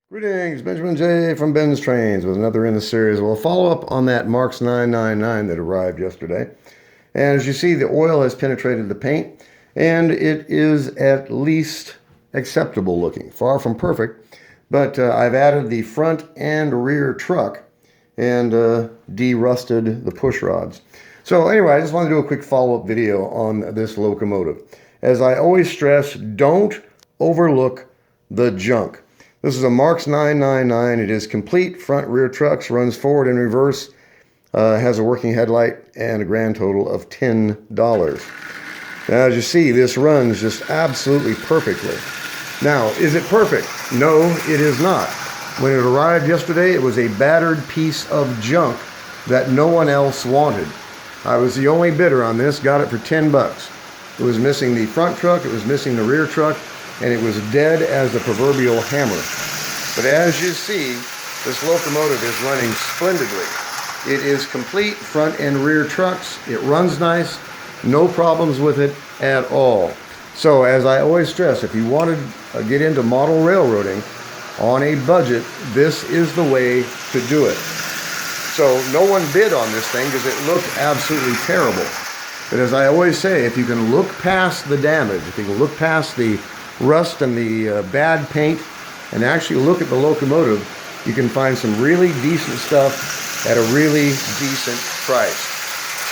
Greetings, Benjamin J. from BENZTRAINZ with another in the series. We'll follow up on that Marx 999 that arrived yesterday. And as you see, the oil has penetrated the paint, and it is at least acceptable looking. Far from perfect, but I've added the front and rear truck and de-rusted the push rods. So anyway, I just want to do a quick follow-up video on this locomotive. As I always stress, don't overlook the junk. This is a Marx 999. It is complete, front, rear trucks, runs forward and reverse, has a working headlight, and a grand total of $10. Now, as you see, this runs just absolutely perfectly. Now, is it perfect? No, it is not. When it arrived yesterday, it was a battered piece of junk that no one else wanted. I was the only bidder on this, got it for 10 bucks. It was missing the front truck, it was missing the rear truck, and it was dead as the proverbial hammer. But as you see, this locomotive is running splendidly. It is complete front and rear trucks. It runs nice, no problems with it at all. So as I always stress, if you want to get into model railroading on a budget, this is the way to do it. So no one bid on this thing because it looked absolutely terrible. But as I always say, if you can look past the damage, if you can look past the rust and the bad paint and actually look at the locomotive, you can find some really decent stuff at a really decent price.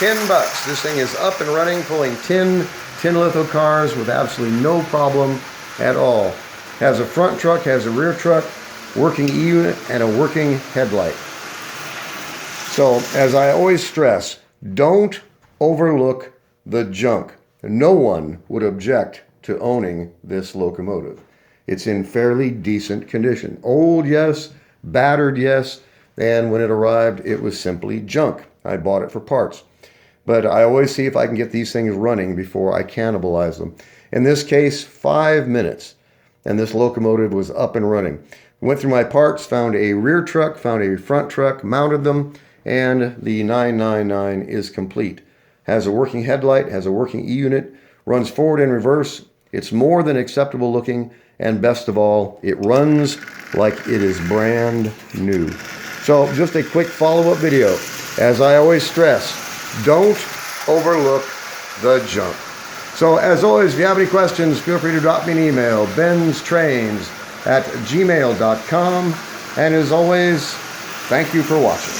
10 bucks. This thing is up and running, pulling 10 litho cars with absolutely no problem at all. Has a front truck, has a rear truck, working E-unit, and a working headlight. So, as I always stress, don't overlook the junk. No one would object to owning this locomotive. It's in fairly decent condition. Old, yes. Battered, yes. And when it arrived, it was simply junk. I bought it for parts. But I always see if I can get these things running before I cannibalize them. In this case, 5 minutes, and this locomotive was up and running. Went through my parts, found a rear truck, found a front truck, mounted them, and the 999 is complete. Has a working headlight, has a working E-unit, runs forward and reverse. It's more than acceptable looking, and best of all, it runs like it is brand new. So just a quick follow-up video. As I always stress, don't overlook the junk. So as always, if you have any questions, feel free to drop me an email, benztrains@gmail.com. And as always, thank you for watching.